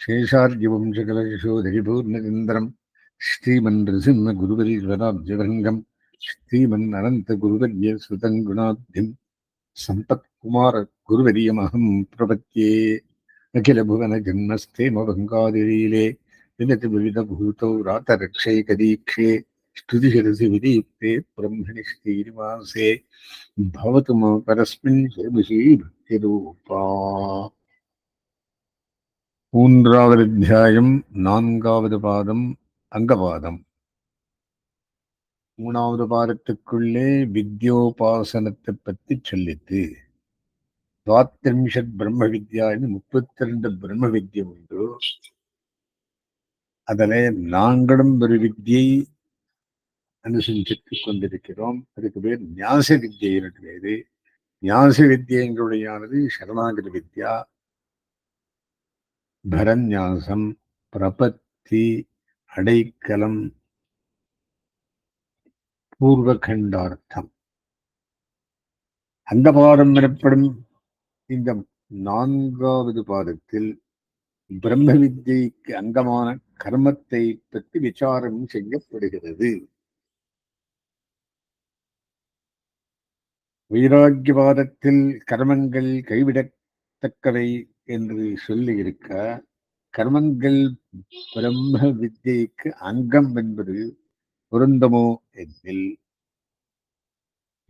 शेषार्यवंशकलशोधरिपूर्णचन्द्रम् श्रीमन्नृसिंहगुरुवरीश्वराब्जभृङ्गम् श्रीमन्ननन्तगुरुवर्यसुतम् गुणाब्धिम् सम्पत्कुमारगुरुवर्यमहम् प्रपद्ये। अखिलभुवनजन्मस्थेमभङ्गादिलीले विनति विविधभूतौ रातरक्षैकदीक्षे स्तुतिशिरसि विदीप्ते ब्रह्मणि श्रीनिवासे भवतु मम परस्मिन् शिरसि भक्तिरूपा। மூன்றாவது அத்தியாயம், நான்காவது பாதம், அங்கபாதம். மூணாவது பாதத்துக்குள்ளே வித்யோபாசனத்தை பற்றி சொல்லித்து. துவாத்ரிம்ஷத் பிரம்ம வித்யா, 32 பிரம்ம வித்யை உண்டு. அதிலே நாங்களும் ஒரு வித்தியை அனுசரித்துக் கொண்டிருக்கிறோம். அதுக்கு பேர் ஞாச வித்யை பேரு. ஞாச வித்யங்களுடையானது சரணாகதி வித்யா, பரநியாசம், பிரபத்தி, அடைக்கலம், பூர்வகண்டார்த்தம். அந்த பாதம் எனப்படும் இந்த நான்காவது பாதத்தில் பிரம்ம வித்யைக்கு அங்கமான கர்மத்தை பற்றி விசாரம் செய்யப்படுகிறது. வைராக்கியவாதத்தில் கர்மங்கள் கைவிடத்தக்கவை என்று சொல்லி இருக்க, கர்மங்கள் பிரம்ம வித்யைக்கு அங்கம் என்பது பொருந்தமோ எனில்,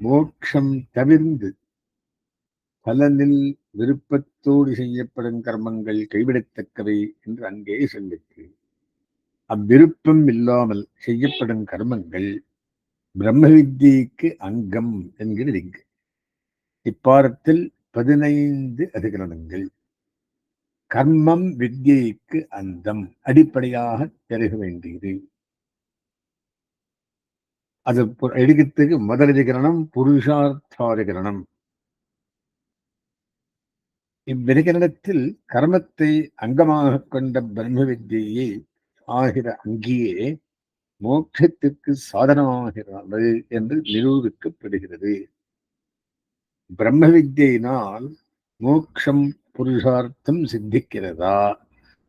மோட்சம் தவிர்ந்து பலனில் விருப்பத்தோடு செய்யப்படும் கர்மங்கள் கைவிடத்தக்கவை என்று அங்கே சொல்லிற்று. அவ்விருப்பம் இல்லாமல் செய்யப்படும் கர்மங்கள் பிரம்ம வித்யைக்கு அங்கம் என்கிறது இங்கு. இப்பாடத்தில் 15 அதிகரணங்கள். கர்மம் வித்யைக்கு அந்தம் அடிப்படையாக பெருக வேண்டியது. அது எடுக்கிறதுக்கு முதல் அதிகரணம் புருஷார்த்தாதிகரணம். இவ்விதிகரணத்தில் கர்மத்தை அங்கமாக கொண்ட பிரம்ம வித்யை ஆகிற அங்கேயே மோட்சத்துக்கு சாதனமாகிறது என்று நிரூபிக்கப்படுகிறது. பிரம்ம வித்யினால் மோட்சம் புருஷார்த்தம் சித்திக்கிறதா,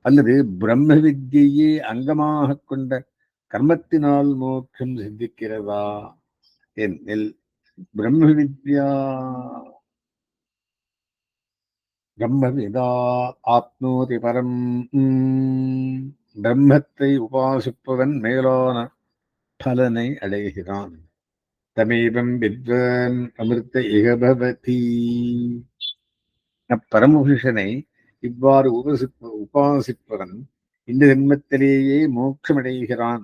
அல்லது பிரம்ம வித்யையே அங்கமாக கொண்ட கர்மத்தினால் மோட்சம் சித்திக்கிறதா எனில், பிரம்மவிதா ஆப்னோதி பரம். பிரம்மத்தை உபாசிப்பவன் மேலான பலனை அடைகிறான். தமேவம் வித்வான் அமிர்த இகபவதி. அப்பரமபுருஷனை இவ்வாறு உபாசிப்பவன் இந்த ஜென்மத்திலேயே மோட்சமடைகிறான்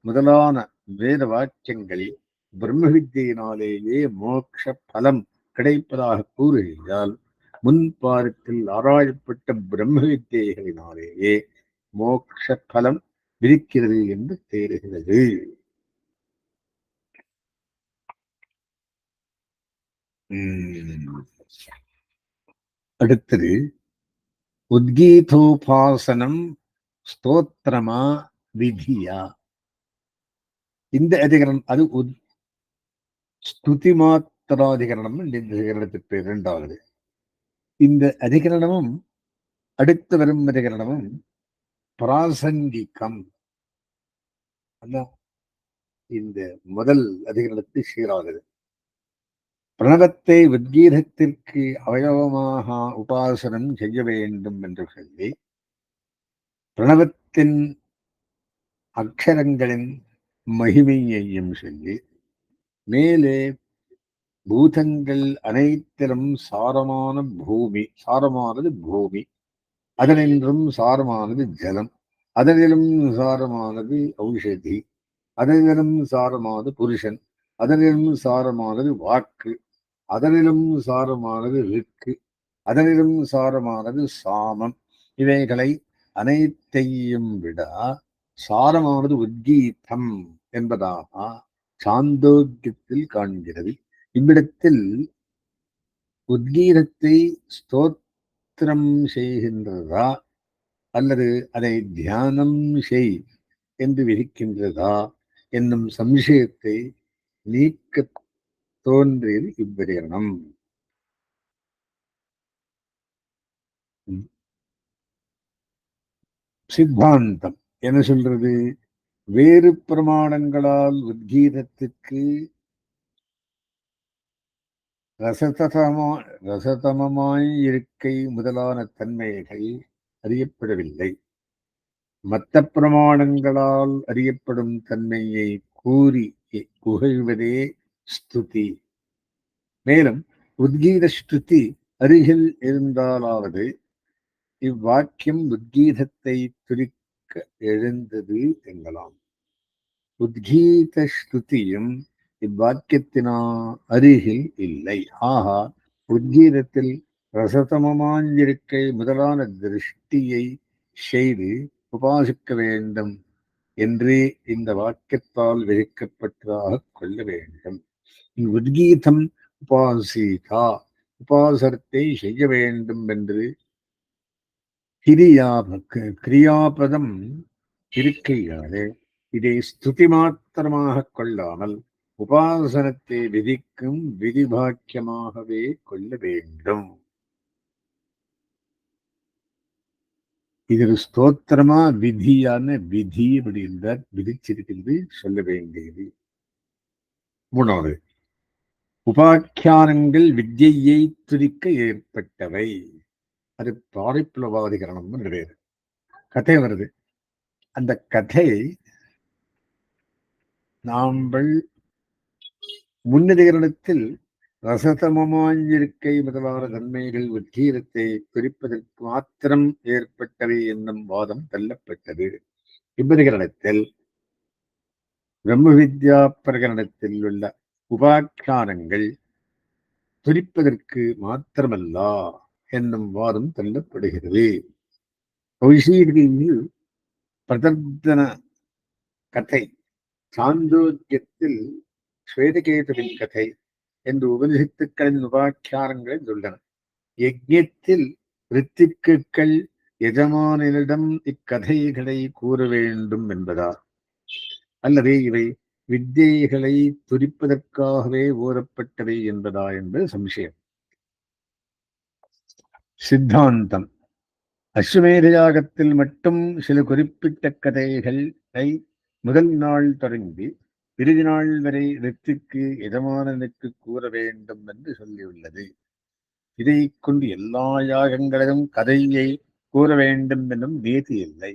முதலான வேத வாக்கியங்களில் பிரம்ம வித்யினாலேயே மோட்ச பலம் கிடைப்பதாக கூறுகிறால், முன்பாரத்தில் ஆராயப்பட்ட பிரம்ம வித்யைகளினாலேயே மோட்ச பலம் விரிக்கிறது என்று தேறுகிறது. அடுத்தது உத்கீதோபாசனம் ஸ்தோத்திரமா விதியா. இந்த அதிகரணம் அது ஸ்துதி மாத்திராதிகரணம். இந்த அதிகரணத்துக்கு இரண்டாவது. இந்த அதிகரணமும் அடுத்து வரும் அதிகரணமும் பிராசங்கிகம். இந்த முதல் அதிகரணத்தை சீராகுது. பிரணவத்தை உத்கீதத்திற்கு அவயவமாக உபாசனம் செய்ய வேண்டும் என்று சொல்லி, பிரணவத்தின் அக்ஷரங்களின் மகிமையையும் சொல்லி, மேலே பூதங்கள் அனைத்திலும் சாரமானது பூமி, அதனின்றும் சாரமானது ஜலம், அதனிலும் சாரமானது ஔஷதி, அதனிலும் சாரமானது புருஷன், அதனிலும் சாரமானது வாக்கு, அதனிலும் சாரமானது ரிக்கு, அதனிலும் சாரமானது சாமம். இவைகளை அனைத்தையும் விட சாரமானது உத்கீதம் என்பதாக சாந்தோக்கியத்தில் காண்கிறது. இவ்விடத்தில் உத்கீதத்தை ஸ்தோத்திரம் செய்கின்றதா அல்லது அதை தியானம் செய் என்று விதிக்கின்றதா என்னும் சம்சயத்தை நீக்க தோன்றியது இவ்விடயம். சித்தாந்தம் என்ன சொல்றது? வேறு பிரமாணங்களால் உத்கீதத்துக்கு ரசதமமாய் இருக்கை முதலான தன்மைகள் அறியப்படவில்லை. மத்த பிரமாணங்களால் அறியப்படும் தன்மையை கூறி புகழ்வதே ஸ்துதி. மேலும் உத்கீத ஸ்துதி அருகில் இருந்தாலாவது இவ்வாக்கியம் உத்கீதத்தை துரிக்க எழுந்தது என்கலாம். உத்கீத ஸ்துதியும் இவ்வாக்கியத்தினா அருகில் இல்லை. ஆகா, உத்கீதத்தில் ரசதமமாஞ்சிருக்கை முதலான திருஷ்டியை செய்து உபாசிக்க வேண்டும் என்றே இந்த வாக்கியத்தால் விதிக்கப்பட்டதாக கொள்ள வேண்டும். உத்கீதம் உபாசிதா, உபாசனத்தை செய்ய வேண்டும் என்று கிரியாபதம் இருக்கையாலே இதை ஸ்துதி மாத்திரமாக கொள்ளாமல் உபாசனத்தை விதிக்கும் விதிபாக்கியமாகவே கொள்ள வேண்டும். இது ஒரு ஸ்தோத்திரமா விதியான விதி அப்படின்றார். விதிச்சிருக்கிறது, சொல்ல வேண்டியது. மூணாவது, உபாக்கியானங்கள் வித்யை துதிக்க ஏற்பட்டவை. அது பாரிப்புலவாதிகரணம் வேறு கதை வருது. அந்த கதை நாங்கள் முன்னதிகரணத்தில் ரசதமமாஞ்சிருக்கை முதலான தன்மைகள் உத்கீதத்தை பிரிப்பதற்கு மாத்திரம் ஏற்பட்டவை என்னும் வாதம் தள்ளப்பட்டது. இப்பிரகரணத்தில் பிரம்ம வித்யா பிரகரணத்தில் உள்ள உபாக்கியானங்கள் துரிப்பதற்கு மாத்திரமல்ல என்னும் வாதம் தள்ளப்படுகிறது. கௌஷீகியில் பிரதர்த்தன கதை, சாந்தோக்கியத்தில் ஸ்வேதகேதுவின் கதை என்று உபனிஷத்துக்களின் உபாக்கியானங்களை உள்ளன. யஜ்ஞத்தில் ரித்திக்குகள் எஜமானிடம் இக்கதைகளை கூற வேண்டும் என்பதா, அல்லது இவை வித்தியைகளை துரிப்பதற்காகவே ஓதப்பட்டவை என்பதா என்பது சம்சயம். சித்தாந்தம் அஸ்வமேத யாகத்தில் மட்டும் சில குறிப்பிட்ட கதைகளை முதல் நாள் தொடங்கி இறுதி நாள் வரை ரித்திக்கு எஜமானனுக்கு கூற வேண்டும் என்று சொல்லியுள்ளது. இதை கொண்டு எல்லா யாகங்களிலும் கதையை கூற வேண்டும் என்னும் நீதி இல்லை.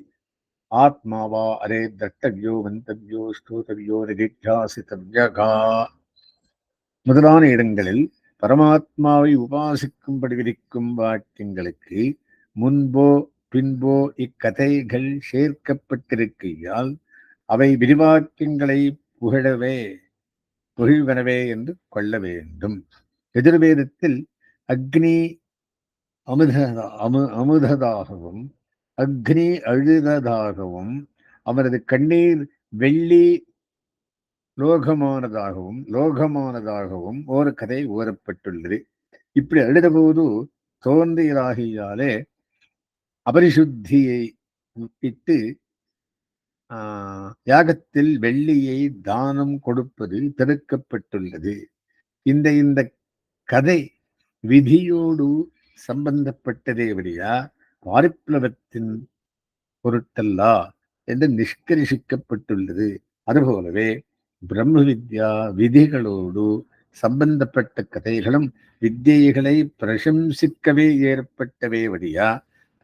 ஆத்மாவா அரே தர்த்தவ்யோ மந்தவ்யோ ஸ்தோதவ்யோ நிதித்தியாசித்தவ்யகா முதலான இடங்களில் பரமாத்மாவை உபாசிக்கும்படி விதிக்கும் வாக்கியங்களுக்கு முன்போ பின்போ இக்கதைகள் சேர்க்கப்பட்டிருக்கையால் அவை விரிவாக்கியங்களை புகழ்வனவே என்று கொள்ள வேண்டும். எதிர்வேதத்தில் அக்னி அமுததாகவும் அக்னி அழுததாகவும் அவரது கண்ணீர் வெள்ளி லோகமானதாகவும் ஒரு கதை ஓரப்பட்டுள்ளது. இப்படி அழுதபோது தோன்றியதாகியாலே அபரிசுத்தியை விட்டு யாகத்தில் வெள்ளியை தானம் கொடுப்பது தடுக்கப்பட்டுள்ளது. இந்த கதை விதியோடு சம்பந்தப்பட்டதே வழியா பாரிப்ளவத்தின் பொருட்டல்லா என்று நிஷ்கரிசிக்கப்பட்டுள்ளது. அதுபோலவே பிரம்ம வித்யா விதிகளோடு சம்பந்தப்பட்ட கதைகளும் வித்தியைகளை பிரசம்சிக்கவே ஏற்பட்டவே வழியா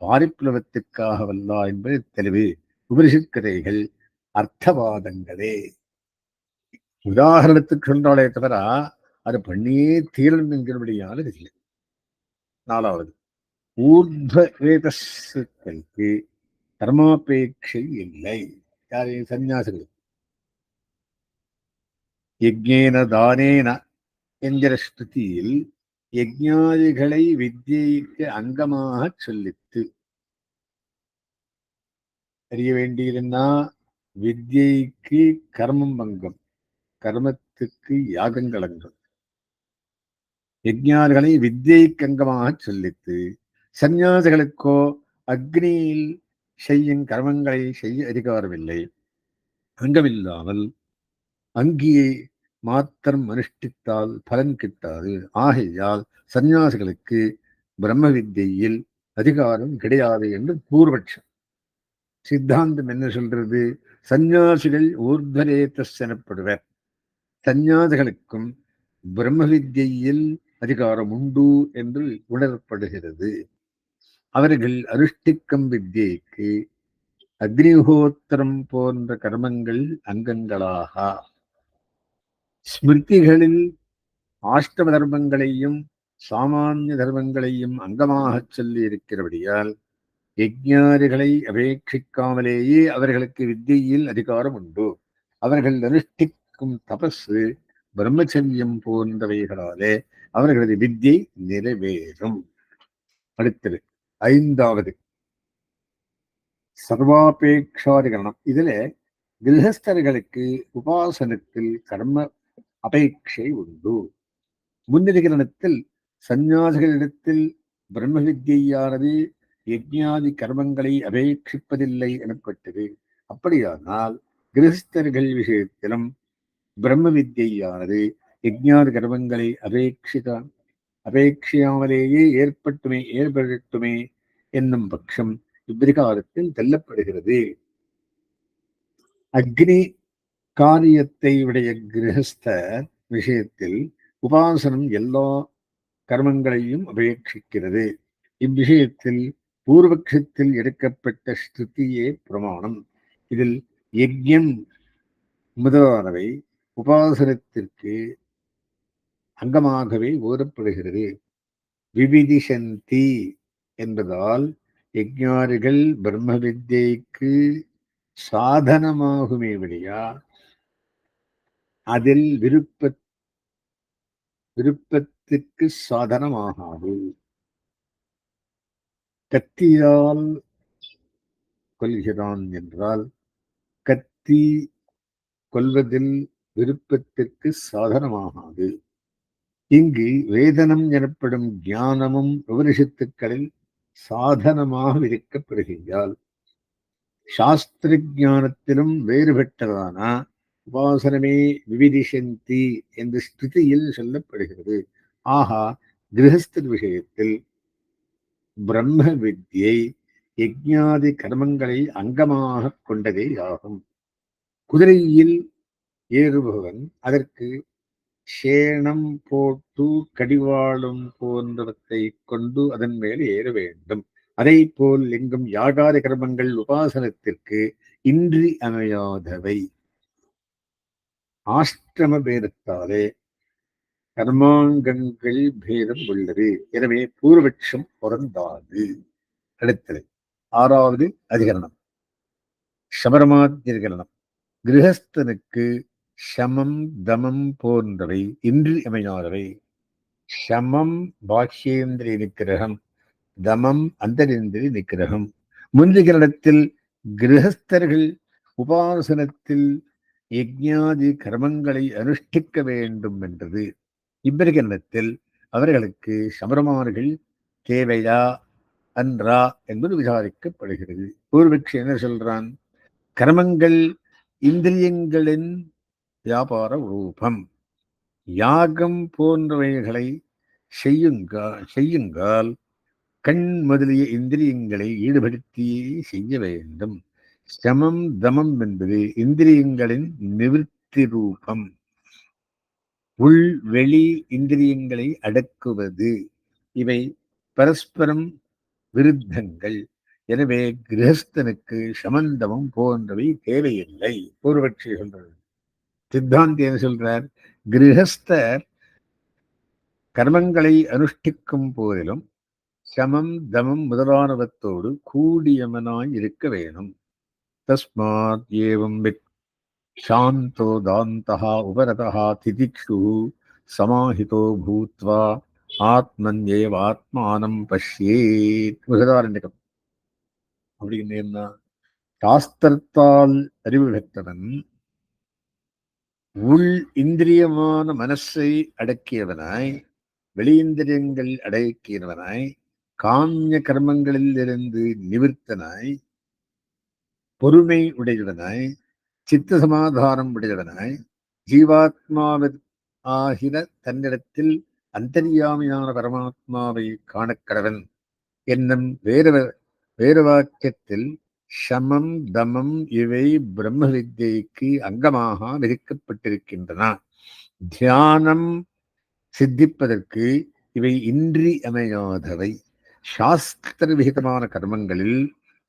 பாரிப்ளவத்துக்காகவல்லா என்பது தெளிவு. உபனிஷத் கதைகள் அர்த்தவாதங்களே. உதாரணத்துக்கு சொன்னாலே தவிர அது பண்ணியே தீரன் என்கிறபடியான இல்லை. நாலாவது, ஊர்த்வ வேதஸ்களுக்கு கர்மாபேட்சை இல்லை. யாரே? சன்னியாசிகள். யஜ்ஞேன தானேன என்கிற ஸ்துதியில் யஜ்ஞாதிகளை வித்யைக்கு அங்கமாக சொல்லித்து அறிய வேண்டியதுன்னா வித்யைக்கு கர்மம் அங்கம், கர்மத்துக்கு யாகங்கள் அங்கம். யஜ்ஞாதிகளை வித்யைக்கு அங்கமாக சொல்லித்து சந்நியாசிகளுக்கோ அக்னியில் செய்யும் கர்மங்களை செய்ய அதிகாரமில்லை. அங்கமில்லாமல் அங்கியை மாத்திரம் அனுஷ்டித்தால் பலன் கிட்டாது. ஆகையால் சந்நியாசிகளுக்கு பிரம்ம வித்தியில் அதிகாரம் கிடையாது என்று பூர்வட்சம். சித்தாந்தம் என்ன சொல்றது? சந்நியாசிகள் ஊர்த்வரேதஸ் எனப்படுவர். சந்நியாசிகளுக்கும் பிரம்ம வித்யில் அதிகாரம் உண்டு என்று உணரப்படுகிறது. அவர்கள் அனுஷ்டிக்கும் வித்யைக்கு அக்னிஹோத்திரம் போன்ற கர்மங்கள் அங்கங்களாக. ஸ்மிருதிகளில் ஆஷ்டம தர்மங்களையும் சாமானிய தர்மங்களையும் அங்கமாகச் சொல்லி இருக்கிறபடியால் யஜ்ஞாதிகளை அபேட்சிக்காமலேயே அவர்களுக்கு வித்தியில் அதிகாரம் உண்டு. அவர்கள் அனுஷ்டிக்கும் தபசு பிரம்மச்சரியம் போன்றவைகளாலே அவர்களது வித்தியை நிறைவேறும். அடுத்தது 5வது சர்வாபேட்சாதிகரணம். இதுல கிரகஸ்தர்களுக்கு உபாசனத்தில் கர்ம அபேட்சை உண்டு. முன்னதிகரணத்தில் சந்நியாசிகளிடத்தில் பிரம்ம வித்தியானது யஜ்ஞாதி கர்மங்களை அபேட்சிப்பதில்லை எனப்பட்டது. அப்படியானால் கிரகஸ்தர்கள் விஷயத்திலும் பிரம்ம வித்தியானது யஜ்ஞாதி கர்மங்களை அபேட்சியாமலேயே ஏற்படட்டுமே என்னும் பட்சம் இப்பிரகாரத்தில் தெல்லப்படுகிறது. அக்னி காரியத்தை உடைய கிரகஸ்தர் விஷயத்தில் உபாசனம் எல்லா கர்மங்களையும் அபேட்சிக்கிறது. இவ்விஷயத்தில் பூர்வபக்ஷத்தில் எடுக்கப்பட்ட ஸ்ருதியே பிரமாணம். இதில் யஜ்யம் முதலானவை உபாசனத்திற்கு அங்கமாகவே ஓதப்படுகிறது. விவிதிஷந்தி என்பதால் யஜ்ஞாரிகள் பிரம்ம வித்யைக்கு சாதனமாகுமே வழியா அதில் விருப்பத்திற்கு சாதனமாகாது. கத்தியால் கொல்கிறான் என்றால் கத்தி கொல்வதில் விருப்பத்திற்கு சாதனமாகாது. இங்கு வேதனம் எனப்படும் ஞானமும் உபனிஷத்துக்களில் சாதனமாக விதிக்கப்படுகின்றால் சாஸ்திர ஞானத்திலும் வேறுபட்டதான உபாசனமே விவிதிஷந்தி என்று ஸ்திதியில் சொல்லப்படுகிறது. ஆகா, கிரகஸ்தர் விஷயத்தில் பிரம்ம வித்யை யஜ்ஞாதி கர்மங்களை அங்கமாக கொண்டதே ஆகும். குதிரையில் ஏறுபவன் அதற்கு சேணம் போட்டு கடிவாளம் போன்றவற்றை கொண்டு அதன் மேல் ஏற வேண்டும். அதை போல் எங்கும் யாகாதி கர்மங்கள் உபாசனத்திற்கு இன்றி அமையாதவை. ஆஷ்டிரம பேதத்தாலே கர்மாங்கங்கள் பேதம் உள்ளது. எனவே பூர்வபட்சம் பொருந்தாது. அடுத்தது 6வது அதிகரணம் சபரமாத்தியகரணம். கிரகஸ்தனுக்கு சமம் தமம் போன்றவை இன்றி அமையாதவை. சமம் பாஹ்யேந்திரிய நிக்கிரகம், தமம் அந்தரேந்திரிய நிக்கிரகம். முந்திகரணத்தில் கிரகஸ்தர்கள் உபாசனத்தில் யஜ்ஞாதி கர்மங்களை அனுஷ்டிக்க வேண்டும் என்றது. இப்பிரகரணத்தில் அவர்களுக்கு சமரமார்கள் தேவையா அன்றா என்பது விசாரிக்கப்படுகிறது. பூர்வபக்ஷி என்ன சொல்றான்? கர்மங்கள் இந்திரியங்களின் வியாபார ரூபம். யாகம் போன்றவைகளை செய்யுங்கால் கண் முதலிய இந்திரியங்களை ஈடுபடுத்தியே செய்ய வேண்டும். சமம் தமம் என்பது இந்திரியங்களின் நிவிற்த்தி ரூபம். உள் வெளி இந்திரியங்களை அடக்குவது. இவை பரஸ்பரம் விருத்தங்கள். எனவே கிரகஸ்தனுக்கு சமந்தமும் போன்றவை தேவையில்லை. பூர்வபக்ஷி சொல்றது. சித்தாந்தி என்ன சொல்றார்? கிரகஸ்தர் கர்மங்களை அனுஷ்டிக்கும் போதிலும் சமம் தமம் முதலானவத்தோடு கூடியவனாய் இருக்க வேணும். தஸ்மாத் ஏவம் சாந்தோ தாந்தஹ உபரதஹ திதிக்ஷு சமாஹிதோ பூத்வா ஆத்மன்யேவ ஆத்மானம் பஷ்யேத். உதாரணம் அப்படின்னு என்ன? சாஸ்திரத்தால் அறிவு பெற்றவன் உள் இந்திரியமான மனசை அடக்கியவனாய், வெளியிந்திரியங்கள் அடக்கியவனாய், காமிய கர்மங்களில் இருந்து நிவிர்த்தனாய், பொறுமை உடையவனாய், சித்த சமாதானம் உடையவனாய், ஜீவாத்மாவில் ஆகிற தன்னிடத்தில் அந்தர்யாமியான பரமாத்மாவை காணக்கடவன் என்னும் வேறு வாக்கியத்தில் சமம் தமம் இவை பிரம்ம வித்யைக்கு அங்கமாக விதிக்கப்பட்டிருக்கின்றன. தியானம் சித்திப்பதற்கு இவை இன்றியமையாதவை. சாஸ்திர விகிதமான கர்மங்களில்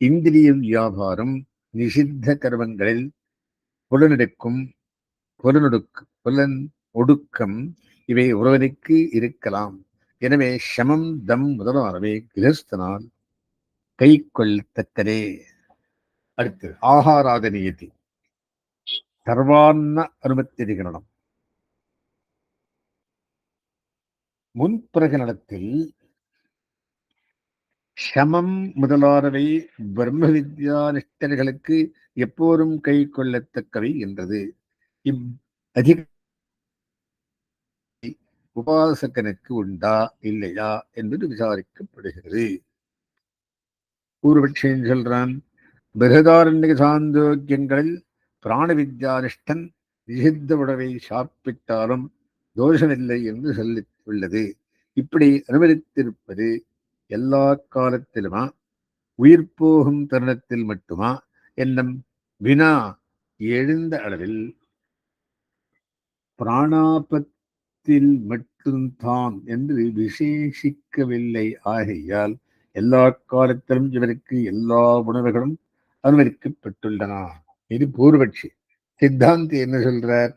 இந்திரிய வியாபாரம், நிஷித்த கர்மங்களில் புலனெடுக்கும் புலன் ஒடுக்கம் இவை ஒருவனுக்கு இருக்கலாம். எனவே சமம் தம் முதலானவை கிரஸ்தனால் கை கொள்ளத்தக்கதே. அடுத்து ஆகாராத நியதி சர்வான்ன அனுமத்திரிகரணம். முன்பிரகரணத்தில் சமம் முதலானவை பிரம்ம வித்யா நிஷ்டர்களுக்கு எப்போதும் கை கொள்ளத்தக்கவை என்றது. அதிக உபாசகனுக்கு உண்டா இல்லையா என்பது விசாரிக்கப்படுகிறது. பூர்வபட்சம் சொல்றான், பிரகதாரண்ய சாந்தோக்கியங்களில் பிராண வித்யானிஷ்டன் நிஷித்த உணவை சாப்பிட்டாலும் தோஷமில்லை என்று சொல்லி உள்ளது. இப்படி அனுமதித்திருப்பது எல்லா காலத்திலுமா, உயிர் போகும் தருணத்தில் மட்டுமா என்னும் வினா எழுந்த அளவில் பிராணாபத்தில் மட்டும்தான் என்று விசேஷிக்கவில்லை. ஆகையால் எல்லா காலத்திலும் இவருக்கு எல்லா உணவுகளும் அனுமதிக்கப்பட்டுள்ளன. இது பூர்வபட்சி. சித்தாந்தி என்ன சொல்றார்?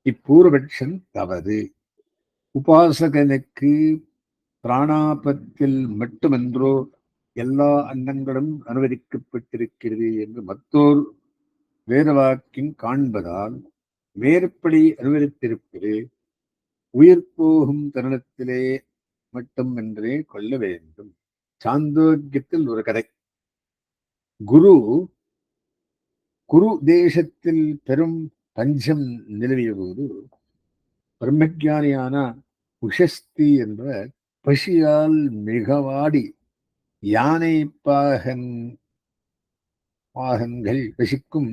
இப்பூர்வபட்சம் தவறு. உபாசகனுக்கு பிராணாபத்தில் மட்டுமென்றோ எல்லா அன்னங்களும் அனுமதிக்கப்பட்டிருக்கிறது என்று மற்றோர் வேதவாக்கியம் காண்பதால் மேற்படி அனுமதித்திருப்பது உயிர் போகும் தருணத்திலே மட்டும் என்றே கொள்ள வேண்டும். சாந்தோக்கியத்தில் ஒரு கதை. குரு தேசத்தில் பெரும் பஞ்சம் நிலவிய போது பிரம்மஜானியான உஷஸ்தி என்ற பசியால் மிகவாடி யானை பாகன்கள் வசிக்கும்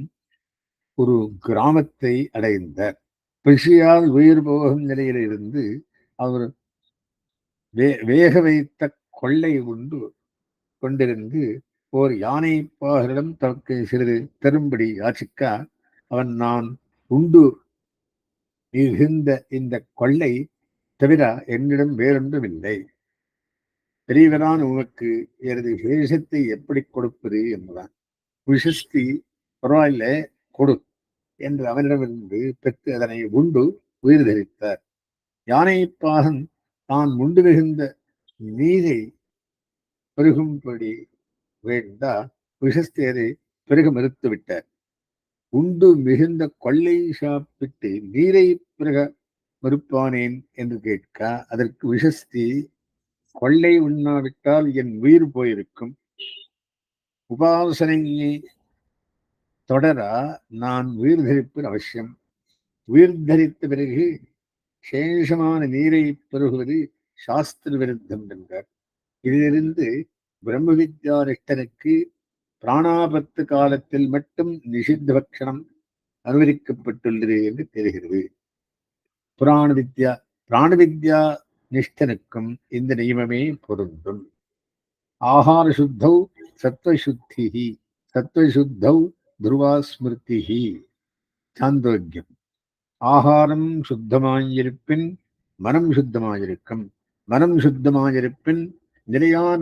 ஒரு கிராமத்தை அடைந்தார். பசியால் உயிர் போகும் நிலையில் இருந்து அவர் வேக வைத்த கொள்ளை உண்டு கொண்டிருந்து ஓர் யானை பாகனிடம் தனக்கு சிறிது தரும்படி யாச்சிக்க, அவன், நான் உண்டு மிகுந்த இந்த கொள்ளை தவிர என்னிடம் வேறொன்றும் இல்லை. பெரியவரான் உனக்கு எனது சேஷத்தை எப்படி கொடுப்பது என்பதான். விஷஸ்தி, பரவாயில்ல கொடு என்று அவனிடமிருந்து பெற்று அதனை உண்டு உயிர் தரித்தார். யானை பாகன் தான் உண்டு மிகுந்த நீரை பெருகும்படி வேண்டா விஷஸ்தியரை பெருக மறுத்து விட்டார். உண்டு மிகுந்த கொள்ளை சாப்பிட்டு நீரை பிறக மறுப்பானேன் என்று கேட்க, அதற்கு விஷஸ்தி, கொள்ளை உண்ணாவிட்டால் என் உயிர் போயிருக்கும். உபாசனையை தொடர நான் உயிர் தரிப்பது அவசியம். உயிர் தரித்த பிறகு சேஷமான நீரை பெருகுவது சாஸ்திர விருத்தம் என்றார். இதிலிருந்து பிரம்ம வித்யானிஷ்டனுக்கு பிராணாபத்து காலத்தில் மட்டும் நிஷித்த பக்ஷணம் அனுமதிக்கப்பட்டுள்ளது என்று தெரிகிறது. பிராண வித்யா நிஷ்டனுக்கும் இந்த நியமமே பொருந்தும். ஆகார சுத்தௌ சத்வசுத்தி, சத்வசுத்தௌ துருவாஸ்மிருதி. சாந்தோக்கியம். ஆகாரம் சுத்தமாயிருப்பின் மனம் சுத்தமாயிருக்கும். மனம் சுத்தமாயிருப்பின் நிலையான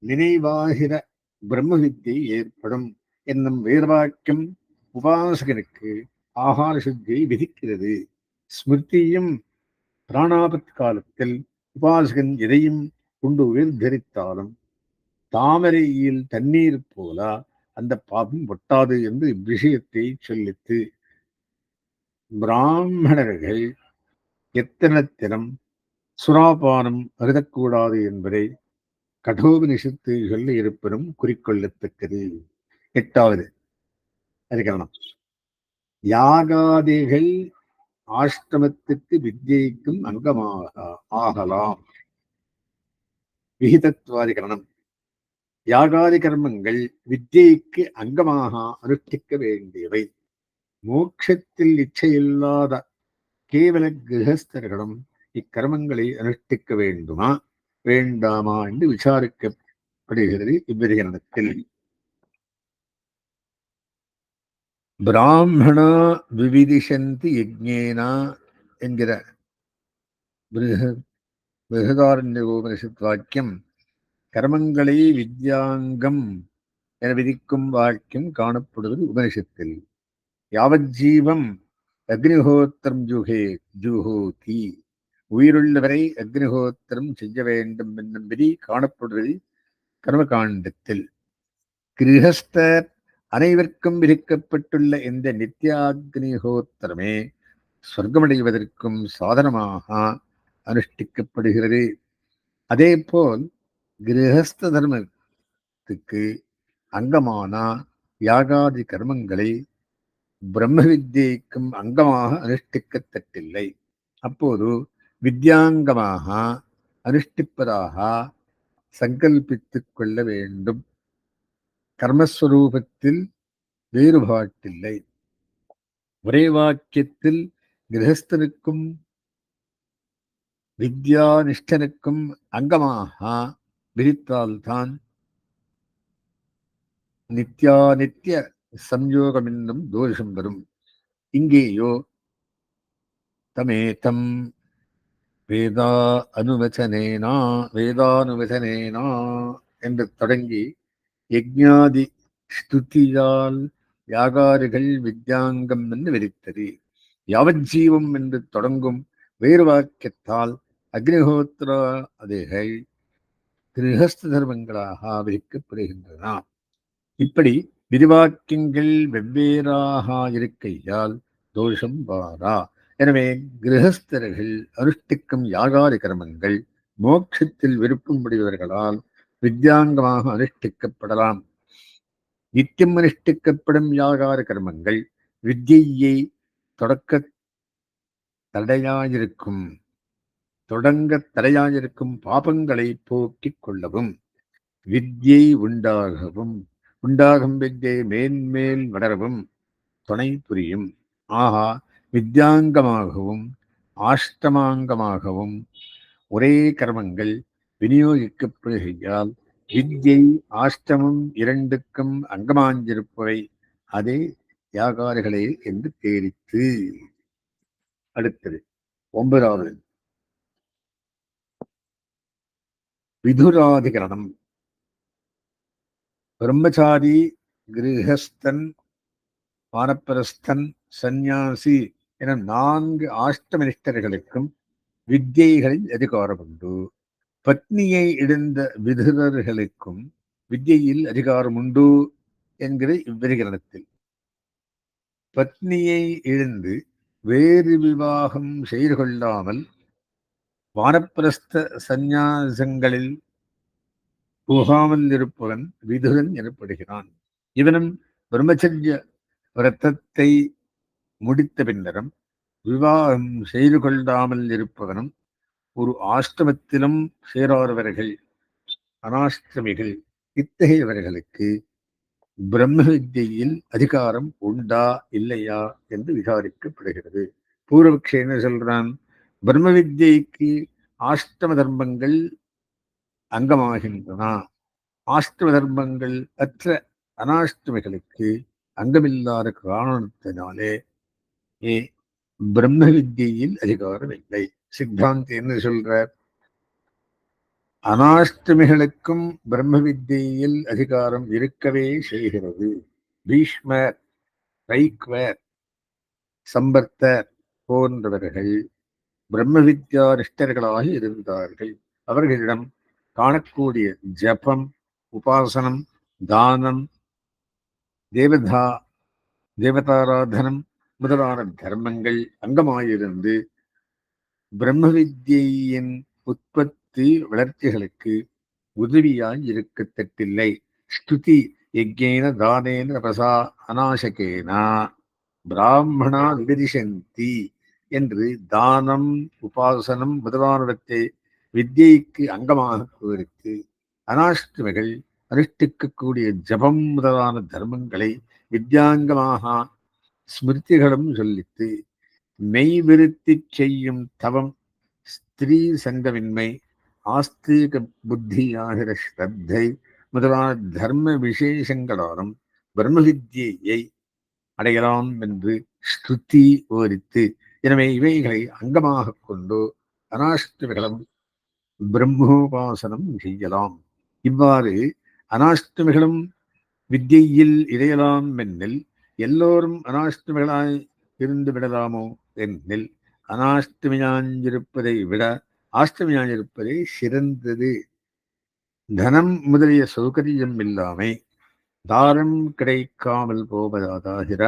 நினைவாகிற பிரம்ம வித்தை ஏற்படும் என்னும் வேதவாக்கியம் உபாசகனுக்கு ஆகார சுத்தியை விதிக்கிறது. ஸ்மிருதியும் பிராணாபத் காலத்தில் உபாசகன் எதையும் கொண்டு உயிர் தரித்தாலும் தாமரையில் தண்ணீர் போல அந்த பாபம் ஒட்டாது என்று விஷயத்தை சொல்லித்து பிராமணர்கள் எத்தனத்தினம் சுராபானம் அருதக்கூடாது என்பதை கடோபனிஷத்து சொல்லி இருப்பினும் குறிக்கொள்ளத்தக்கது. 8வது அதிகரணம். யாகாதிகள் ஆஷ்டமத்துக்கு வித்யைக்கும் அங்கமாக ஆகலாம். விகிதத்வாதிகரணம். யாகாதி கர்மங்கள் வித்யைக்கு அங்கமாக அனுஷ்டிக்க வேண்டியவை. மோட்சத்தில் இச்சையில்லாத கேவல கிரகஸ்தர்களும் இக்கர்மங்களை அனுஷ்டிக்க வேண்டுமா வேண்டாமா என்று விசாரிக்க தெரிவிக்கப்படுகிறது இவ்விரிகரணத்தில். பிராமணா விவிதிஷந்தி யஜ்ஞேனா என்கிற பிருகதாரண்யகோபனிஷத் வாக்கியம் கர்மங்களை வித்யாங்கம் என விதிக்கும் வாக்கியம் காணப்படுவது உபனிஷத்தில். யாவஜீவம் அக்னிஹோத்திரம் ஜுஹோதி, உயிருள்ளவரை அக்னிஹோத்திரம் செய்ய வேண்டும் என்னும் விதி காணப்படுவது கர்மகாண்டத்தில். கிரகஸ்தர் அனைவருக்கும் விதிக்கப்பட்டுள்ள இந்த நித்யாக்னிஹோத்திரமே சொர்க்கமடைவதற்கும் சாதனமாக அனுஷ்டிக்கப்படுகிறது. அதே போல் கிரகஸ்த தர்மத்துக்கு அங்கமான யாகாதி கர்மங்களை பிரம்ம வித்யைக்கும் அங்கமாக அனுஷ்டிக்கத்தட்டில்லை. அப்போது வித்யாங்கமாக அனுஷ்டிப்பதாக சங்கல்பித்துக் கொள்ள வேண்டும். கர்மஸ்வரூபத்தில் வேறுபாட்டில்லை. ஒரே வாக்கியத்தில் கிரகஸ்தனுக்கும் வித்யானிஷ்டனுக்கும் அங்கமாக விதித்தால்தான் நித்யானித்ய சம்யோகம் என்னும் தோஷம் வரும். இங்கேயோ தமேதம் வேதானுவச்சனேனா என்று தொடங்கி யஜ்ஞாதி ஸ்துதியால் யாகாரிகள் வித்யாங்கம் என்று விதித்தது. யாவஜீவம் என்று தொடங்கும் வேறு வாக்கியத்தால் அக்னிஹோத்திராதிகள் கிரகஸ்த தர்மங்களாக விதிக்கப்படுகின்றன. இப்படி விரிவாக்கியங்கள் வெவ்வேறாக இருக்கையால் தோஷம் வாரா. எனவே கிரகஸ்தர்கள் அனுஷ்டிக்கும் யாகாரி கர்மங்கள் மோட்சத்தில் விருப்பம் உடையவர்களால் வித்யாங்கமாக அனுஷ்டிக்கப்படலாம். நித்தியம் அனுஷ்டிக்கப்படும் யாகார கர்மங்கள் வித்யை தொடங்க தடையாயிருக்கும் பாபங்களை போக்கிக் கொள்ளவும், வித்யை உண்டாகும் வித்யை மேன்மேல் வளரவும் துணை புரியும். ஆகா, வித்யாங்கமாகவும் ஆஷ்டமாங்கமாகவும் ஒரே கர்மங்கள் விநியோகிக்கப்படுகையால் வித்யை ஆஷ்டமம் இரண்டுக்கும் அங்கமாஞ்சிருப்பவை அதே யாகாரிகளே என்று தேடித்து. அடுத்தது 9வது விதுராதிகரணம். பிரம்மச்சாரி, கிரகஸ்தன், வானப்பிரஸ்தன், சந்நியாசி என 4 ஆஷ்டமனிஷ்டர்களுக்கும் வித்யைகளில் அதிகாரம் உண்டு. பத்னியை இழந்த விதுரர்களுக்கும் வித்யையில் அதிகாரம் உண்டு என்கிற இவ்விரிகரணத்தில். பத்னியை இழந்து வேறு விவாகம் செய்து கொள்ளாமல் வானப்பிரஸ்த சந்நியாசங்களில் போகாமல் இருப்பவன் விதுரன் எனப்படுகிறான். இவனும் பிரம்மச்சரிய விரதத்தை முடித்த பின்னரும் விவாகம் செய்து கொள்ளாமல் இருப்பவனும் ஒரு ஆஷ்டமத்திலும் சேராதவர்கள், அனாஷ்டமிகள். இத்தகையவர்களுக்கு பிரம்ம வித்யில் அதிகாரம் உண்டா இல்லையா என்று விசாரிக்கப்படுகிறது. பூர்வபக்ஷி என்ன சொல்றான்? பிரம்ம வித்யைக்கு ஆஷ்டம தர்மங்கள் அங்கமாகின்றன. ஆஷ்டம தர்மங்கள் அற்ற அனாஷ்டமிகளுக்கு அங்கமில்லாத காரணத்தினாலே பிரம்ம வித்யில் அதிகாரம் இல்லை. சித்தாந்தி என்ன சொல்ற? அனாஷ்டமிகளுக்கும் பிரம்ம வித்யில் அதிகாரம் இருக்கவே செய்கிறது. பீஷ்மர், ரைக்வர், சம்பர்த்தர் போன்றவர்கள் பிரம்ம வித்யா நிஷ்டர்களாக இருந்தார்கள். அவர்களிடம் காணக்கூடிய ஜபம், உபாசனம், தானம், தேவதாராதனம் முதலான தர்மங்கள் அங்கமாயிருந்து பிரம்ம வித்யின் உற்பத்தி வளர்ச்சிகளுக்கு உதவியாய் இருக்கத்தட்டில்லை. ஸ்துதி யஜ்ஞேன தானேன தபசா அநாசகேனா பிராமணா விகதிஷந்தி என்று தானம், உபாசனம் முதலானவற்றை வித்யைக்கு அங்கமாக குறித்து அனாஷ்டமிகள் அனுஷ்டிக்கக்கூடிய ஜபம் முதலான தர்மங்களை வித்யாங்கமாக ஸ்மிருதிகளும் சொல்லித்து மெய்விருத்தி செய்யும் தவம், ஸ்திரீ சங்கமின்மை, ஆஸ்திக புத்தியாகிற ஸ்ரத்தை, முதலான தர்ம விசேஷங்களாலும் பிரம்ம வித்தியை அடையலாம் என்று ஸ்ருதி விவரித்து, எனவே இவைகளை அங்கமாக கொண்டு அனாஷ்டமிகளும் பிரம்மோபாசனம் செய்யலாம். இவ்வாறு அனாஷ்டமிகளும் வித்தியில் இடையலாம் என்னில் எல்லோரும் அனாஷ்டமிகளாய் இருந்து விடலாமோ என்னில் அனாஷ்டமியாஞ்சிருப்பதை விட ஆஷ்டமியாஞ்சிருப்பதே சிறந்தது. தனம் முதலிய சௌகரியம் இல்லாமை, தாரம் கிடைக்காமல் போவதாகிற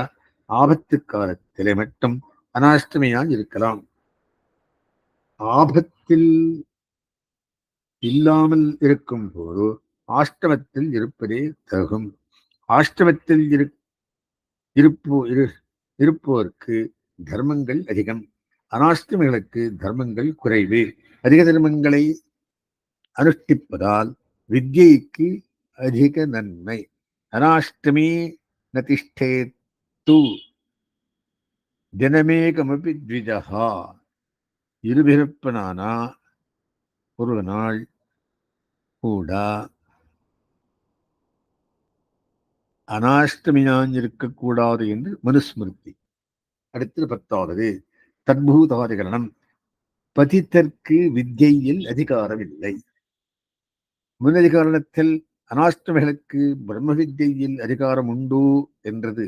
ஆபத்து காலத்திலே மட்டும் அனாஷ்டமியாய் இருக்கலாம். ஆபத்தில் இல்லாமல் இருக்கும் போது ஆஷ்டமத்தில் இருப்பதே தகும். ஆஷ்டமத்தில் இருப்போருக்கு தர்மங்கள் அதிகம், அனாஷ்டமிகளுக்கு தர்மங்கள் குறைவு. அதிக தர்மங்களை அனுஷ்டிப்பதால் வித்யைக்கு அதிக நன்மை. அனாஷ்டமி நதிஷ்டேத்து தினமேகமபி த்விஜஹா. இருபிறப்பனானா ஒரு நாள் கூட அனாஷ்டமியான் இருக்கக்கூடாது என்று மனுஸ்மிருதி. அடுத்தது 10வது தத்பூதாதிகரணம். பதித்தற்கு வித்யையில் அதிகாரம் இல்லை. முன்னதிகாரணத்தில் அனாஷ்டமிகளுக்கு பிரம்ம வித்யையில் அதிகாரம் உண்டு என்றது.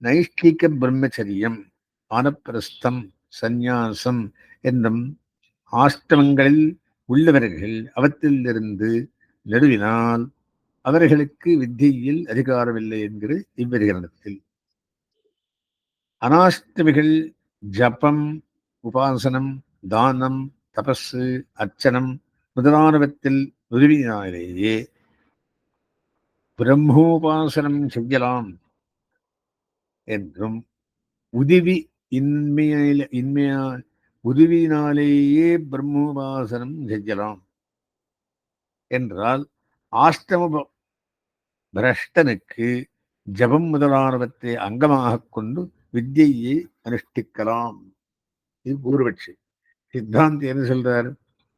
நைஷ்டிக பிரம்மச்சரியம், வானப்பிரஸ்தம், சந்நியாசம் என்னும் ஆஷ்டமங்களில் உள்ளவர்கள் அவற்றிலிருந்து நடுவினால் அவர்களுக்கு வித்தியில் அதிகாரமில்லை என்கிற இவ்வதிகரணத்தில். அனாஷ்டமிகள் ஜபம், உபாசனம், தானம், தபசு, அர்ச்சனம் முதலானவற்றில் உதவியினாலேயே பிரம்மோபாசனம் செய்யலாம் என்றும், உதவி உதவியினாலேயே பிரம்மோபாசனம் செய்யலாம் என்றால் ஆஷ்டம பிரஷ்டனுக்கு ஜபம் முதலானவற்றை அங்கமாக கொண்டு வித்யையை அனுஷ்டிக்கலாம். இது பூர்வபட்சி. சித்தாந்தி என்ன சொல்றார்?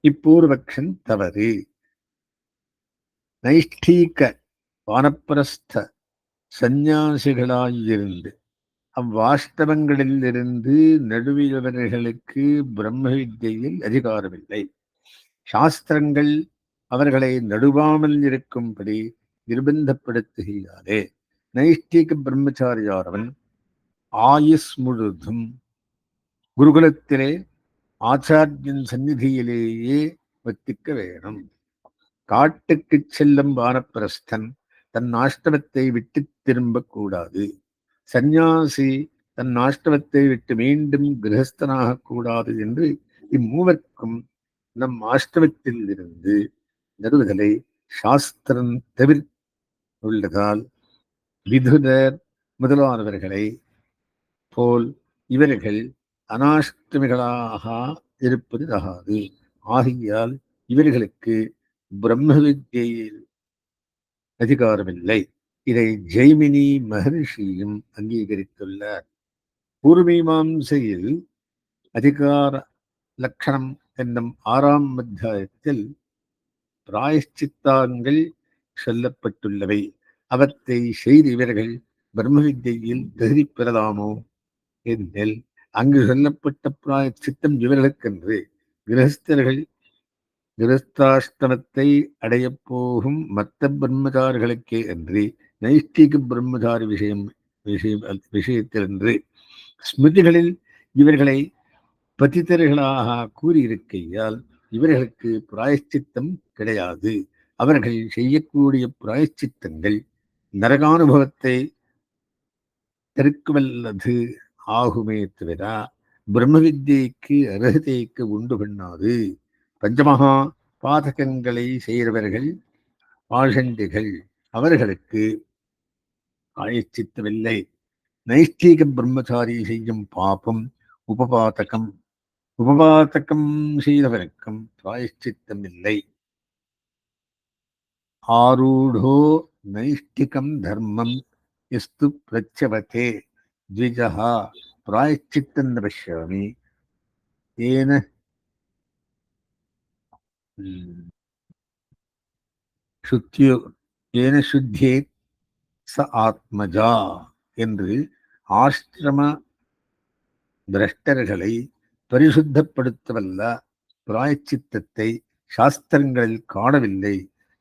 இப்பூர்வபக்ஷன் தவறு. நைஷ்டீக வானப்பிரஸ்த சந்நியாசிகளாயிருந்து அவ்வாஷ்டமங்களில் இருந்து நடுவியவர்களுக்கு பிரம்ம வித்யையில் அதிகாரமில்லை. சாஸ்திரங்கள் அவர்களை நடுவாமல் இருக்கும்படி நிர்பந்தப்படுத்துகிறாரே. நைஷ்டிக பிரம்மச்சாரியாரவன் ஆயுஸ் முழுதும் குருகுலத்திலே ஆச்சாரியன் சந்நிதியிலேயே வர்த்திக்க வேணும். காட்டுக்கு செல்லும் வானப்பிரஸ்தன் தன் ஆஷ்டமத்தை விட்டு திரும்பக்கூடாது. சந்நியாசி தன் ஆஷ்டமத்தை விட்டு மீண்டும் கிரகஸ்தனாக கூடாது என்று இம்மூவர்க்கும் நம் ஆஷ்டமத்தில் இருந்து நடுவுதலை சாஸ்திரம் தவிர்த்துள்ளதால் விதுரர் முதலானவர்களை போல் இவர்கள் அனாஷ்டமிகளாக இருப்பது தகாது. ஆகையால் இவர்களுக்கு பிரம்ம வித்யையில் அதிகாரமில்லை. இதை ஜெய்மினி மகர்ஷியும் அங்கீகரித்துள்ளார். பூர்வமீமாம்சையில் அதிகார லட்சணம் என்னும் 6ஆம் அத்தியாயத்தில் பிராயஷ்சித்தாங்கள் சொல்லப்பட்டுள்ளவை. அவற்றை செய்து இவர்கள் பிரம்ம வித்யையில் தகுதி பெறலாமோ என்னில் அங்கு சொல்லப்பட்ட பிராயச்சித்தம் இவர்களுக்கென்று கிரகஸ்தர்கள் கிரஸ்தாஷ்டமத்தை அடையப் போகும் மற்ற பிரம்மச்சாரிகளுக்கே அன்றி நைஷ்டிக பிரம்மச்சாரி விஷயத்திலன்று. ஸ்மிருதிகளில் இவர்களை பதித்தர்களாக கூறியிருக்கையால் இவர்களுக்கு பிராயச்சித்தம் கிடையாது. அவர்கள் செய்யக்கூடிய பிராயச்சித்தங்கள் நரகானுபவத்தை தடுக்கவல்லது ஆகுமே தவிர பிரம்ம வித்யைக்கு அருகதைக்கு உண்டு பண்ணாது. பஞ்சமகா பாதகங்களை செய்கிறவர்கள் பாஷண்டிகள், அவர்களுக்கு ஆயச்சித்தமில்லை. நைஷ்டிக பிரம்மச்சாரி செய்யும் பாபம் உபபாதகம். உபபாதகம் செய்தவருக்கும் பிராயச்சித்தம் இல்லை. ஆரூடோ நைஷ்டிகம் தர்மம் எஸ்து பிரச்சவதே த்விஜஹா பிராயச்சித்தம் பஷ்யாமி ஏன சுத்தியோ ஏன சுத்தியே ச ஆத்மஜா என்று ஆசிரம பிரஷ்டர்களை பரிசுத்தப்படுத்தவல்ல பிராயச்சித்தத்தை சாஸ்திரங்களில் காணவில்லை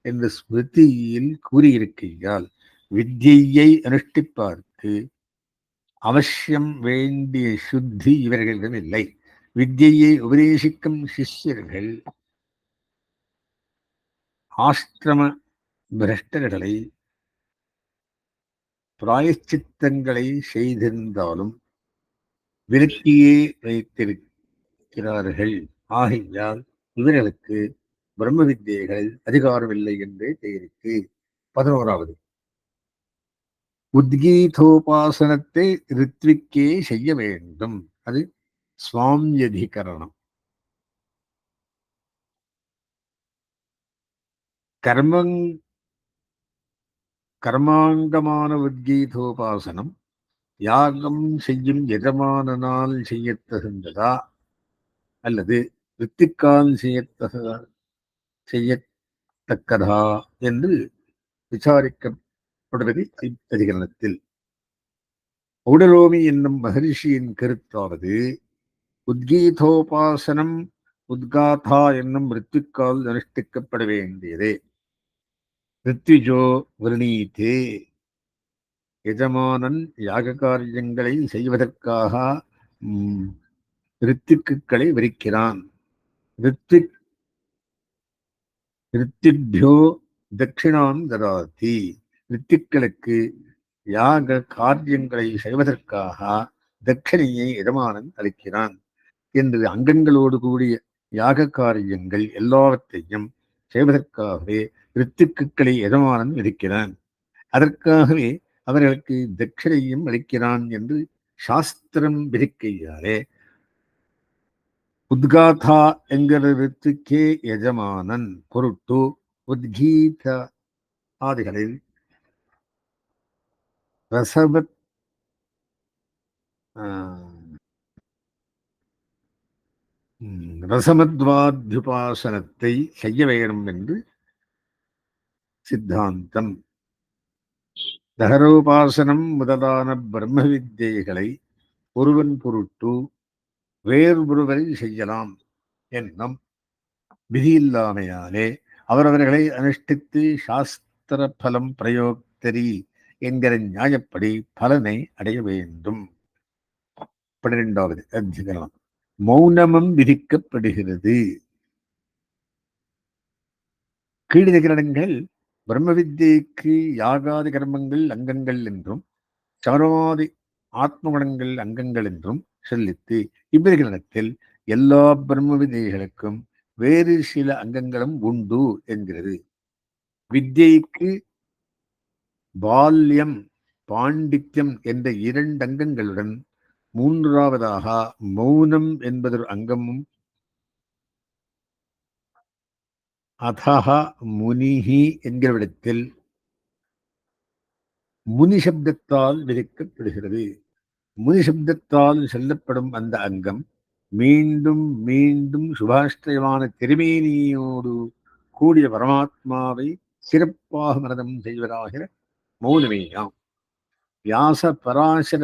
என்று ஸ்மிருதியில் கூறியிருக்கையால் வித்யையை அனுஷ்டிப்பார்க்கு அவசியம் வேண்டிய சுத்தி இவர்களிடம் இல்லை. வித்யையை உபதேசிக்கும் சிஷ்யர்கள் ஆசிரம பிரஷ்டர்களை பிராயச்சித்தங்களை செய்திருந்தாலும் விலக்கியே வைத்திருக்கிறார்கள். ஆகையால் இவர்களுக்கு பிரம்ம வித்தியைகளில் அதிகாரமில்லை என்றே தெரிவித்து 11வது உத்கீதோபாசனத்தை ரித்விக்கே செய்ய வேண்டும். அது சுவாமியதிகரணம். கர்மாங்கமான உத்கீதோபாசனம் யாகம் செய்யும் எஜமானனால் செய்யத் தகுந்ததா அல்லது ரித்திக்கால் செய்யத்தக்கதா என்று விசாரிக்கப்படுவது அதிகரணத்தில். ஔடலோமி என்னும் மகரிஷியின் கருத்தாவது உத்கீதோபாசனம் உத்காதா என்னும் ரித்திக்கால் அனுஷ்டிக்கப்பட வேண்டியதே. ரித்விஜோ விரணீத்தே எஜமானன் யாக காரியங்களை செய்வதற்காக ரித்திக்குகளை விரிக்கிறான். ரித்திபியோ தட்சிணாம் ததாதி. ரித்திக்களுக்கு யாக காரியங்களை செய்வதற்காக தட்சிணையை எஜமானன் அளிக்கிறான் என்று அங்கங்களோடு கூடிய யாக காரியங்கள் எல்லாவற்றையும் செய்வதற்காகவே ரித்திக்குகளை எஜமானன் விதிக்கிறான். அதற்காகவே அவர்களுக்கு தட்சிணையும் அளிக்கிறான் என்று சாஸ்திரம் விதிக்கையாலே உத்காதா என்கிறதுக்கே எஜமானன் பொருட்டு உத்கீத ஆதிகளில் ரசவத் ரசமத்வாத்யுபாசனத்தை செய்ய வேண்டும் என்று சித்தாந்தம். தகரோபாசனம் முதலான பிரம்ம வித்தியைகளை ஒருவன் பொருட்டு வேறொருவரை செய்யலாம் என்னும் விதியில்லாமையாலே அவரவர்களை அனுஷ்டித்து சாஸ்திர பலம் பிரயோக்தரி என்கிற நியாயப்படி பலனை அடைய வேண்டும். 12வது அதிகரணம். மௌனமும் விதிக்கப்படுகிறது. கீழிதிகரணங்கள் பிரம்ம வித்தியைக்கு யாகாதி கர்மங்கள் அங்கங்கள் என்றும் சமரவாதி ஆத்மகுணங்கள் அங்கங்கள் என்றும் சொல்லித்து இவ்விதிகரணத்தில் எல்லா பிரம்ம வித்தியைகளுக்கும் வேறு சில அங்கங்களும் உண்டு என்கிறது. வித்யைக்கு பால்யம் பாண்டித்யம் என்ற 2 அங்கங்களுடன் மூன்றாவதாக மௌனம் என்பதொரு அங்கமும் அதஹ முனிஹி என்கிறவிடத்தில் முனி சப்தத்தால் விதிக்கப்படுகிறது. முனி சப்தத்தால் சொல்லப்படும் அந்த அங்கம் மீண்டும் மீண்டும் சுபாஷ்டயமான திருமேனியோடு கூடிய பரமாத்மாவை சிறப்பாக மனதம் செய்வதாகிற மௌனமேயாம். வியாச பராசர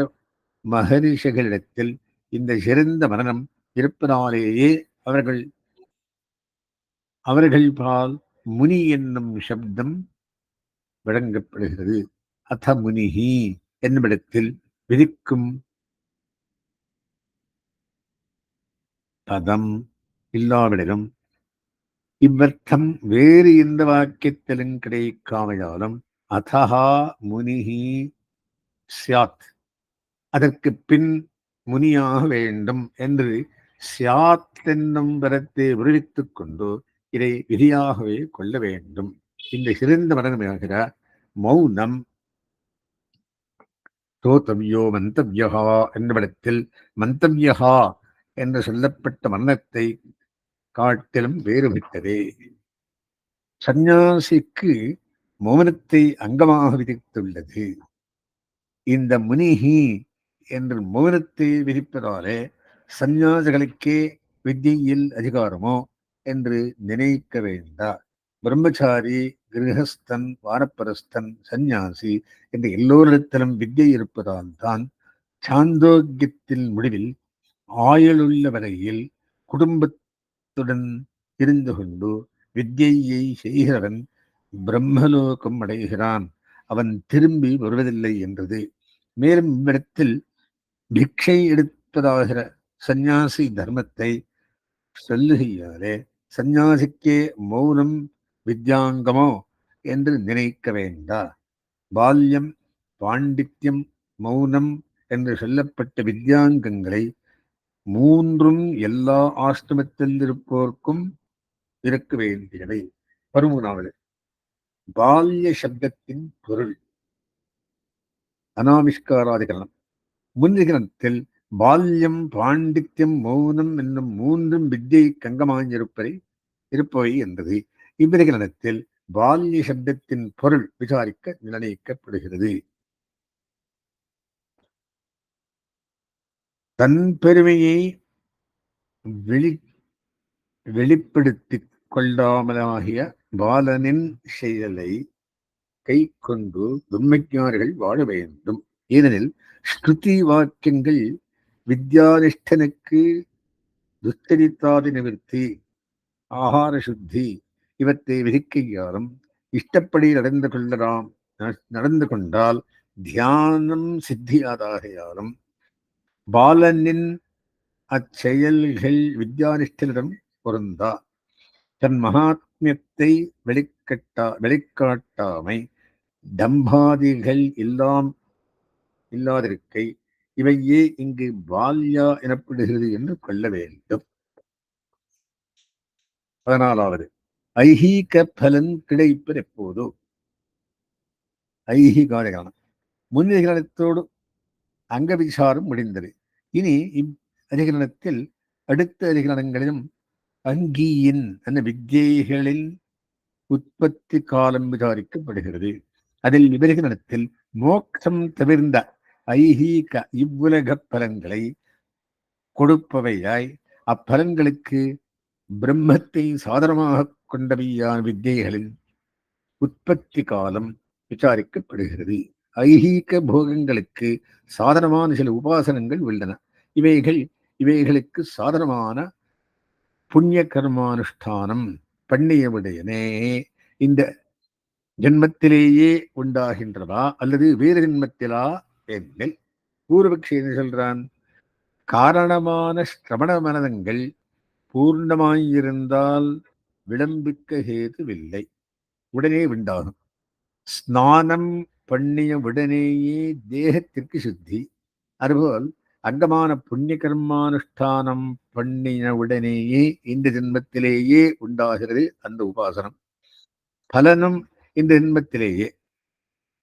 மகரிஷிகளிடத்தில் இந்த சிறந்த மனனம் இருப்பதாலேயே அவர்கள் பால் முனி என்னும் சப்தம் வழங்கப்படுகிறது. அத முனிஹி என்னுமிடத்தில் விதிக்கும் பதம் இல்லாவிடலும் இவ்வர்த்தம் வேறு எந்த வாக்கியத்திலும் கிடைக்காமையாலும் அதஹா முனிஹி சியாத் அதற்கு பின் முனியாக வேண்டும் என்று சியாத் என்னும் வரத்தை விடுவித்துக் கொண்டு இதை விதியாகவே கொள்ள வேண்டும். இந்த சிறந்த மரணமாகிற மௌனம் தோத்தவியோ மந்தவியகா என்னிடத்தில் மந்தவியகா என்று சொல்லப்பட்ட மரணத்தை காட்டிலும் வேறுபட்டதே. சந்நியாசிக்கு மௌனத்தை அங்கமாக விதித்துள்ளது. இந்த முனிஹி என்று மௌனத்தை விதிப்பதாலே சந்நியாசிகளுக்கே வித்தியில் அதிகாரமோ என்று நினைக்க வேண்டாம். பிரம்மச்சாரி, கிரகஸ்தன், வானப்பிரஸ்தன், சந்நியாசி என்ற எல்லோரிடத்திலும் வித்யை இருப்பதால் தான் சாந்தோக்கியத்தில் முடிவில் ஆயுளுள்ள வரையில் குடும்பத்துடன் இருந்து கொண்டு வித்யையை செய்கிறவன் பிரம்மலோகம் அடைகிறான், அவன் திரும்பி வருவதில்லை என்றது. மேலும் இவ்விடத்தில் பிக்ஷை எடுப்பதாகிற சந்நியாசி தர்மத்தை சொல்லுகையாலே சந்நியாசிக்கே மௌனம் வித்யாங்கமோ என்று நினைக்க வேண்டா. பால்யம், பாண்டித்யம், மௌனம் என்று சொல்லப்பட்ட வித்யாங்கங்களை மூன்றும் எல்லா ஆசிரமத்தில் இருப்போர்க்கும் இருக்க வேண்டியவை. 13வது பால்ய சப்தத்தின் பொருள். அனாவிஷ்காராதிகரணம். முன்னிகரணத்தில் பால்யம், பாண்டித்யம், மௌனம் என்னும் மூன்றும் வித்யை இருப்பவை என்றது. இவ்விதிகரணத்தில் பால்ய சப்தத்தின் பொருள் விசாரிக்க நிர்ணயிக்கப்படுகிறது. தன் பெருமையை வெளிப்படுத்திக் கொள்ளாமலாகிய பாலனின் செயலை கை கொண்டு பிரம்மஞானிகள் வாழ வேண்டும். ஏனெனில் ஸ்ருதி வாக்கியங்கள் வித்யானிஷ்டனுக்கு துஷ்டரித்தாதி நிவர்த்தி, ஆகார சுத்தி இவற்றை விதிக்கையாலும் இஷ்டப்படி நடந்து கொண்டால் தியானம் சித்தியாதாகையாலும் பாலனின் அச்செயல்கள் வித்யானிஷ்டனிடம் பொருந்தா. தன் மகாத்மியத்தை வெளிக்காட்டாமை, டம்பாதிகள் இல்லாதிருக்கை இவையே இங்கு பால்யா எனப்படுகிறது என்று கொள்ள வேண்டும். 14வது ஐஹீக பலன் கிடைப்பது எப்போதோ. ஐஹீகான முன்னிகரணத்தோடு அங்க விசாரம் முடிந்தது. இனி அதிகரணத்தில் அடுத்த அதிகரணங்களிலும் அங்கீயின் என்ற வித்யைகளில் உற்பத்தி காலம் விசாரிக்கப்படுகிறது. அதில் விபரிகரணத்தில் மோட்சம் தவிர்ந்த ஐஹீக இவ்வுலக பலன்களை கொடுப்பவையாய் அப்பலன்களுக்கு பிரம்மத்தை சாதனமாக கொண்டவையான வித்யைகளின் உற்பத்தி காலம் விசாரிக்கப்படுகிறது. ஐஹீக போகங்களுக்கு சாதனமான சில உபாசனங்கள் உள்ளன. இவைகளுக்கு சாதனமான புண்ணிய கர்மானுஷ்டானம் பண்ணியவுடையனே இந்த ஜென்மத்திலேயே உண்டாகின்றதா அல்லது வேறு ஜென்மத்திலா என்னில் பூர்வபக்ஷி என்ன சொல்றான்? காரணமான சிரவண மனதங்கள் பூர்ணமாயிருந்தால் விளம்பிக்க ஹேதுவில்லை, உடனே உண்டாகும். ஸ்நானம் பண்ணிய உடனேயே தேகத்திற்கு சுத்தி, அதுபோல் அங்கமான புண்ணிய கர்மானுஷ்டானம் பண்ணின உடனேயே இந்த ஜென்மத்திலேயே உண்டாகிறது அந்த உபாசனம். பலனும் இந்த ஜென்மத்திலேயே.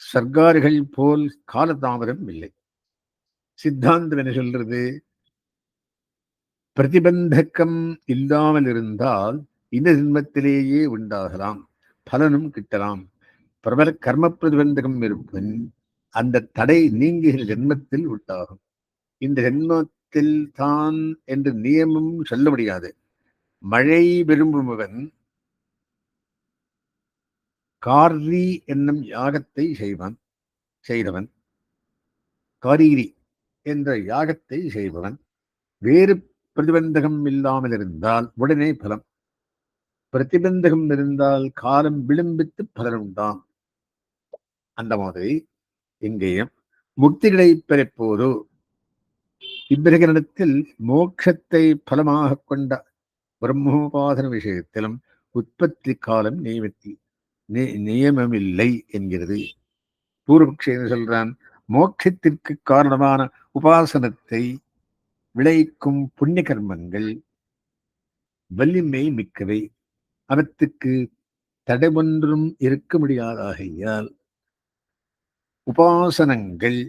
சர்க்காரிகள் போல் காலதாமதம் இல்லை. சித்தாந்தம் என்ன சொல்றது? பிரதிபந்தகம் இல்லாமல் இருந்தால் இந்த ஜென்மத்திலேயே உண்டாகலாம், பலனும் கிட்டலாம். பிரபல கர்ம பிரதிபந்தகம் இருப்பின் அந்த தடை நீங்குகிற ஜென்மத்தில் உண்டாகும். இந்த ஜென்மத்தில் தான் என்று நியமம் சொல்ல முடியாது. மழை விரும்புபவன் காரி என்னும் யாகத்தை செய்தவன், காரீரி என்ற யாகத்தை செய்பவன் வேறு பிரதிபந்தகம் இல்லாமல் இருந்தால் உடனே பலம். பிரதிபந்தகம் இருந்தால் காலம் விளம்பித்து பலன் உண்டாம். அந்த மாதிரி இங்கேயும் முக்தி கிடைப்பதெப்போதோ. இப்பிரகரணத்தில் மோட்சத்தை பலமாக கொண்ட பிரம்மோபாசன விஷயத்திலும் உற்பத்தி காலம் நியமமில்லை என்கிறது. பூர்வபக்ஷி என்ன சொல்றான்? மோட்சத்திற்கு காரணமான உபாசனத்தை விளைக்கும் புண்ணிய கர்மங்கள் வலிமை மிக்கவை, அவற்றுக்கு தடை ஒன்றும் இருக்க முடியாதாகையால் உபாசனங்கள்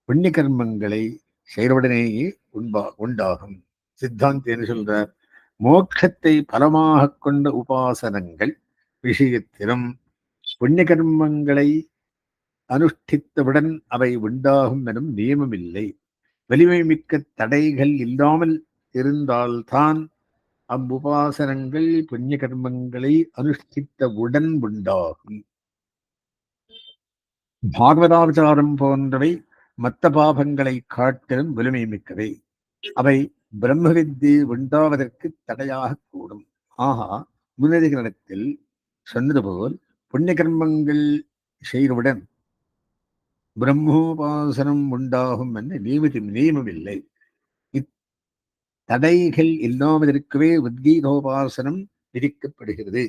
புண்ணிய கர்மங்களை செய்தவுடனேயே உண்டாகும். சித்தாந்தி என்ன சொல்றார்? மோட்சத்தை பலமாக கொண்ட உபாசனங்கள் விஷயத்திலும் புண்ணிய கர்மங்களை அனுஷ்டித்தவுடன் அவை உண்டாகும் எனும் நியமமில்லை. வலிமை மிக்க தடைகள் இல்லாமல் இருந்தால்தான் அவ்வுபாசனங்கள் புண்ணிய கர்மங்களை அனுஷ்டித்தவுடன் உண்டாகும். பாகவதாச்சாரம் போன்றவை மற்ற பாபங்களை காட்டிலும் வலிமை மிக்கவை. அவை பிரம்ம வித்தை உண்டாவதற்கு தடையாக கூடும். ஆகா, முன்னதிகளிடத்தில் சொன்னது போல் புண்ணிய கர்மங்கள் செய்தவுடன் பிரம்மோபாசனம் உண்டாகும் என்று நியமமில்லை. இத்தடைகள் இல்லாமதற்கவே உத்கீதோபாசனம் விதிக்கப்படுகிறது.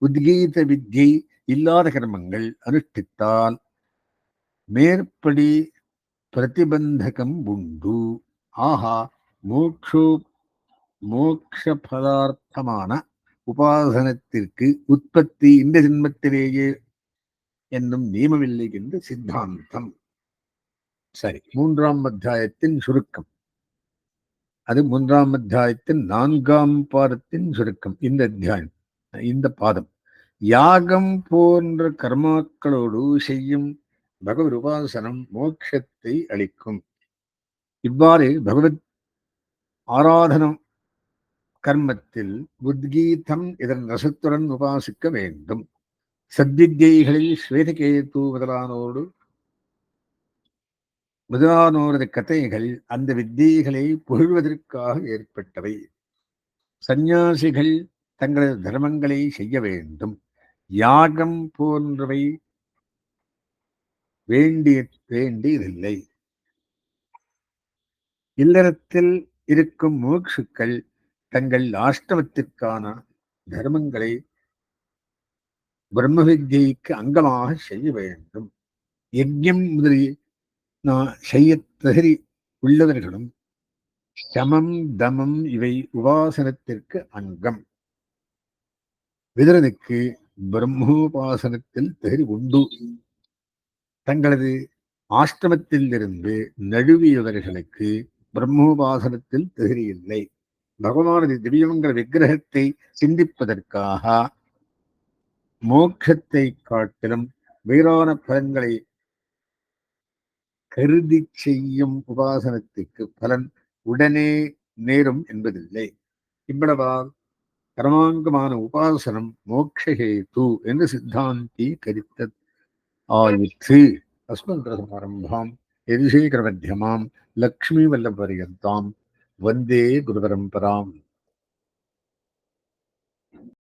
உத்கீத வித்யை இல்லாத கர்மங்கள் அனுஷ்டித்தால் மேற்படி பிரதிபந்தகம் உண்டு. ஆகா, மோக்ஷ பதார்த்தமான உபாசனத்திற்கு உற்பத்தி இந்த ஜென்மத்திலேயே என்னும் நியமமில்லை என்று சித்தாந்தம். சரி, 3ஆம் அத்தியாயத்தின் சுருக்கம். அது 3ஆம் அத்தியாயத்தின் 4ஆம் பாதத்தின் சுருக்கம். இந்த அத்தியாயம், இந்த பாதம் யாகம் போன்ற கர்மாக்களோடு செய்யும் பகவத் உபாசனம் மோட்சத்தை அளிக்கும். இவ்வாறு பகவத் ஆராதனம் கர்மத்தில் உத்கீதம் இதன் ரசத்துடன் உபாசிக்க வேண்டும். சத்வித்யைகளில் ஸ்வேதகேது முதலானோரது கதைகள் அந்த வித்தியைகளை புகழ்வதற்காக ஏற்பட்டவை. சந்நியாசிகள் தங்களது தர்மங்களை செய்ய வேண்டும். யாகம் போன்றவை வேண்டியதில்லை. இல்லறத்தில் இருக்கும் மோக்ஷுக்கள் தங்கள் ஆஷ்டமத்திற்கான தர்மங்களை பிரம்ம வித்யைக்கு அங்கமாக செய்ய வேண்டும். யஜ்யம் முதலிய செய்ய தகுதி உள்ளவர்களும் சமம் தமம் இவை உபாசனத்திற்கு அங்கம். விதுரனுக்கு பிரம்மோபாசனத்தில் தகுதி உண்டு. தங்களது ஆஷ்டமத்தில் இருந்து நழுவியவர்களுக்கு பிரம்மோபாசனத்தில் தகுதி இல்லை. பகவானது திவ்யமங்கல விக்கிரகத்தை சிந்திப்பதற்காக மோட்சத்தை காட்டிலும் வேறான பலன்களை கருதி செய்யும் உபாசனத்துக்கு பலன் உடனே நேரும் என்பதில்லை. இவ்வளவால் கர்மாங்கமான உபாசனம் மோக்ஷஹேது என்று சித்தாந்தி கரித்த ஆயிற்று. அஸ்மத்ரசமாரம்பாம் யதிசேகரமத்தியமாம் லக்ஷ்மி வல்லபரியந்தாம் வந்தே குரு பரம்பராம்.